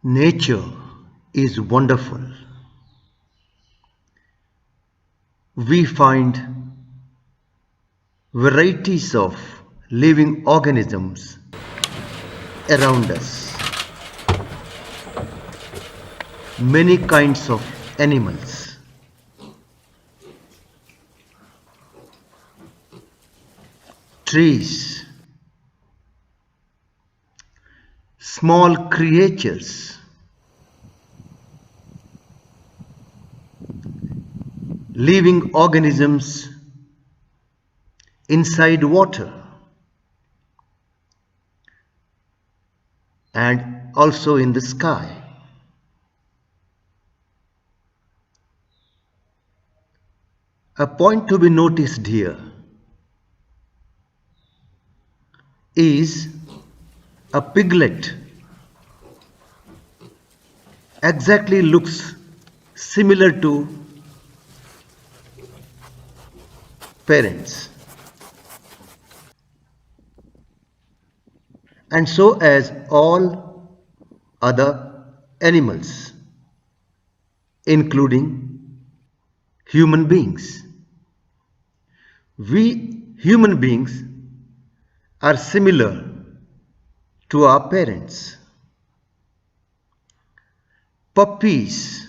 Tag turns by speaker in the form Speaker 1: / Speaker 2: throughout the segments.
Speaker 1: Nature is wonderful. We find varieties of living organisms around us, many kinds of animals, trees, small creatures, living organisms inside water, and also in the sky. A point to be noticed here is a piglet exactly looks similar to parents, and so as all other animals, including human beings. We human beings are similar to our parents. Puppies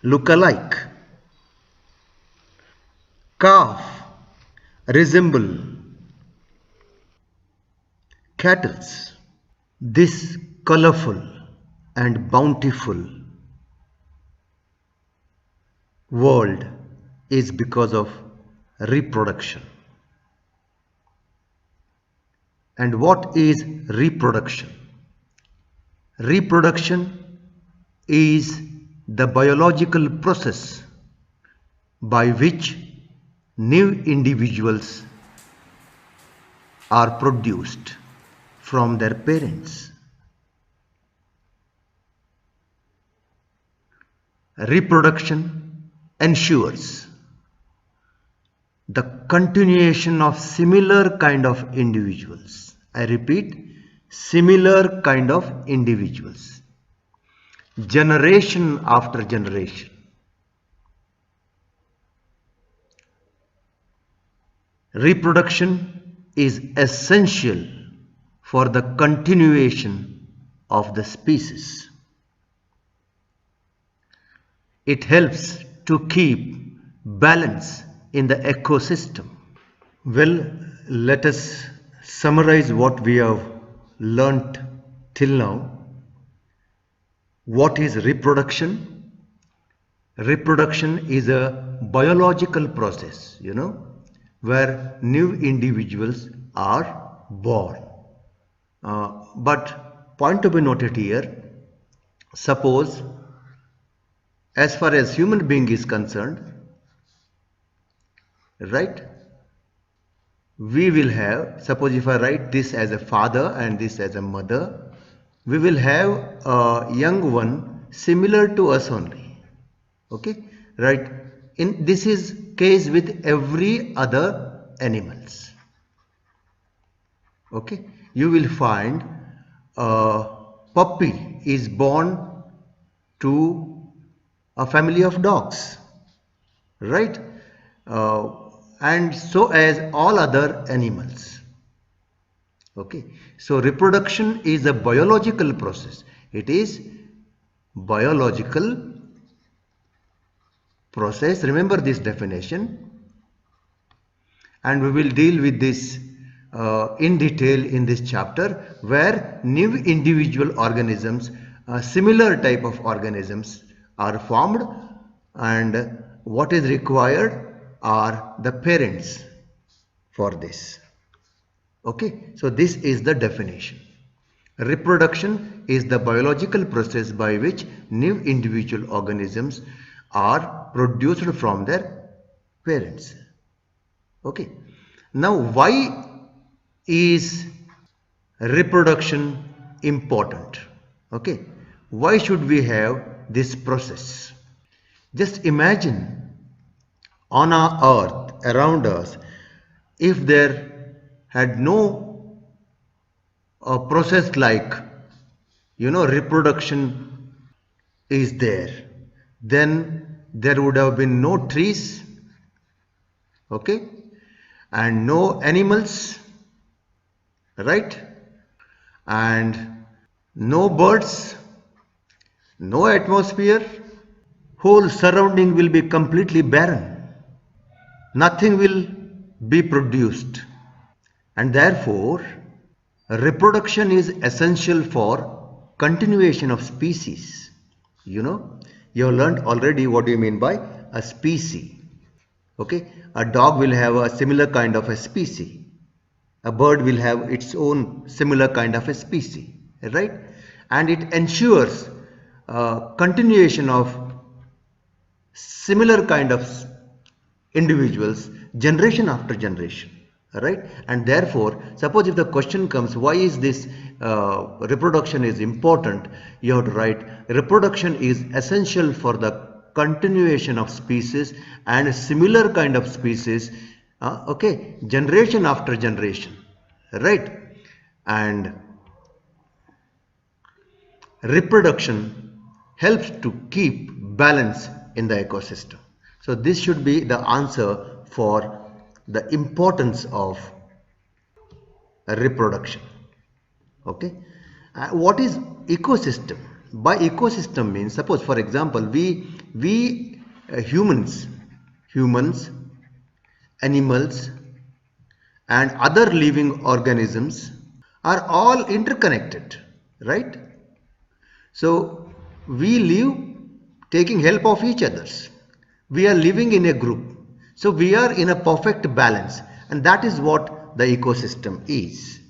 Speaker 1: look alike. Calf resemble cattle. This colorful and bountiful world is because of reproduction. And what is reproduction? Reproduction is the biological process by which new individuals are produced from their parents. Reproduction ensures the continuation of similar kind of individuals. I repeat, similar kind of individuals, generation after generation. Reproduction is essential for the continuation of the species. It helps to keep balance in the ecosystem. Well, let us summarize what we have learnt till now. What is reproduction? Reproduction is a biological process, where new individuals are born. But point to be noted here, suppose as far as human being is concerned, right, we will have, suppose if I write this as a father and this as a mother, we will have a young one similar to us only. Okay, right? In this is case with every other animals. Okay, you will find a puppy is born to a family of dogs, right? And so as all other animals. Okay, so reproduction is a biological process. It is biological process. Remember this definition, and we will deal with this in detail in this chapter, where new individual organisms, similar type of organisms are formed, and what is required are the parents for this. Okay, so this is the definition. Reproduction is the biological process by which new individual organisms are produced from their parents. Okay, now why is reproduction important? Okay, why should we have this process? Just imagine on our earth around us, if there had no a process like, reproduction is there, then there would have been no trees, okay, and no animals, right, and no birds, no atmosphere, whole surrounding will be completely barren, nothing will be produced, and therefore reproduction is essential for continuation of species. You have learned already what do you mean by a species. Okay, a dog will have a similar kind of a species, a bird will have its own similar kind of a species, right, and it ensures continuation of similar kind of individuals generation after generation, right, and therefore suppose if the question comes why is this reproduction is important, you have to write reproduction is essential for the continuation of species and similar kind of species, okay, generation after generation, right, and reproduction helps to keep balance in the ecosystem. So this should be the answer for the importance of reproduction. Okay, what is ecosystem? By ecosystem means, suppose for example we humans, animals and other living organisms are all interconnected, right? So we live taking help of each others. We are living in a group. So we are in a perfect balance, and that is what the ecosystem is.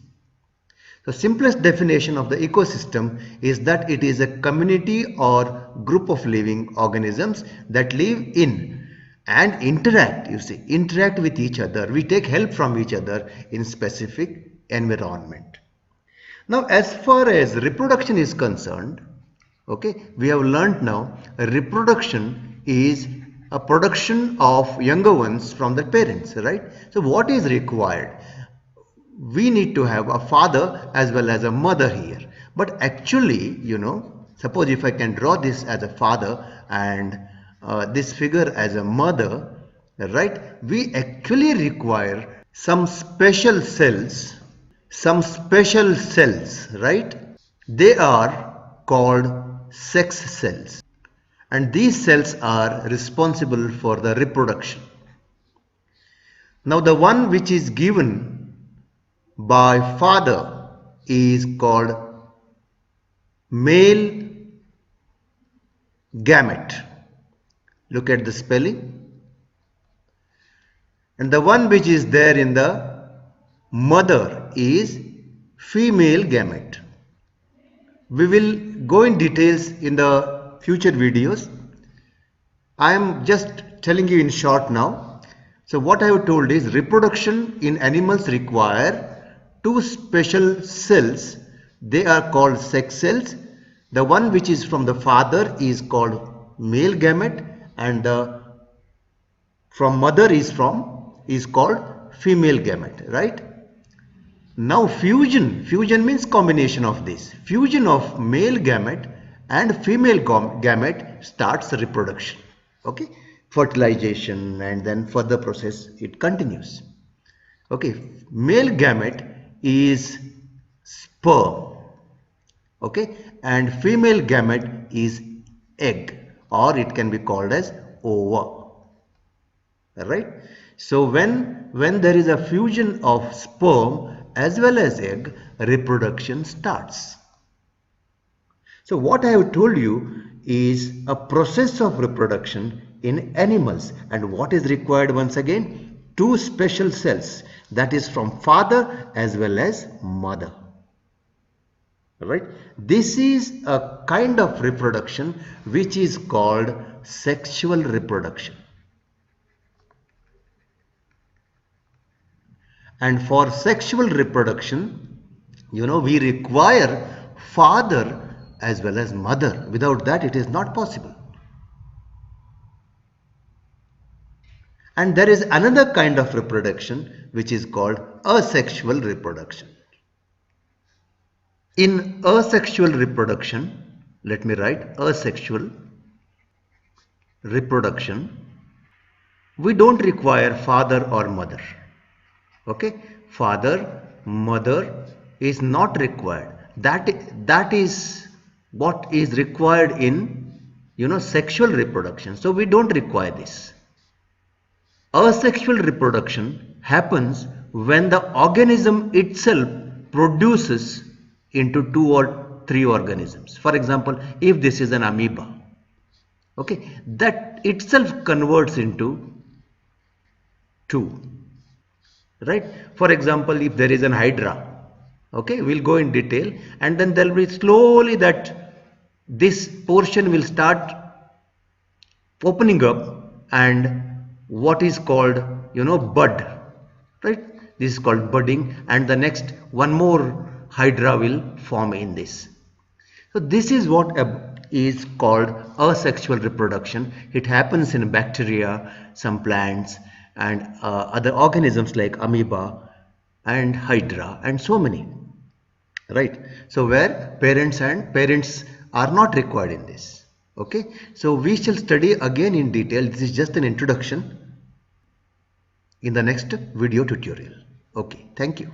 Speaker 1: The simplest definition of the ecosystem is that it is a community or group of living organisms that live in and interact, interact with each other. We take help from each other in specific environment. Now as far as reproduction is concerned, okay, we have learnt now reproduction is a production of younger ones from the parents, right? So what is required? We need to have a father as well as a mother here. But actually, suppose if I can draw this as a father and this figure as a mother, right? We actually require some special cells, right? They are called sex cells, and these cells are responsible for the reproduction. Now the one which is given by father is called male gamete. Look at the spelling. And the one which is there in the mother is female gamete. We will go in details in the future videos. I am just telling you in short now. So what I have told is reproduction in animals require two special cells. They are called sex cells. The one which is from the father is called male gamete, and the from mother is called female gamete, right? Now fusion means combination of this. Fusion of male gamete and female gamete starts reproduction. Okay, fertilization, and then further process it continues. Okay, male gamete is sperm, okay, and female gamete is egg, or it can be called as ova, right? So when there is a fusion of sperm as well as egg, reproduction starts. So what I have told you is a process of reproduction in animals, and what is required once again? Two special cells, that is from father as well as mother, right? This is a kind of reproduction which is called sexual reproduction. And for sexual reproduction, we require father as well as mother. Without that it is not possible. And there is another kind of reproduction which is called asexual reproduction. In asexual reproduction, let me write asexual reproduction, we don't require father or mother. Okay, father, mother is not required. That is what is required in, sexual reproduction. So we don't require this. Asexual reproduction happens when the organism itself produces into 2 or 3 organisms. For example, if this is an amoeba, okay, that itself converts into 2, right? For example, if there is an hydra, okay, we'll go in detail, and then there will be slowly that this portion will start opening up, and what is called, bud, right? This is called budding, and the next one more hydra will form in this. So this is what is called asexual reproduction. It happens in bacteria, some plants, and other organisms like amoeba and hydra and so many, right? So where parents are not required in this. Okay, so we shall study again in detail. This is just an introduction in the next video tutorial. Okay, thank you.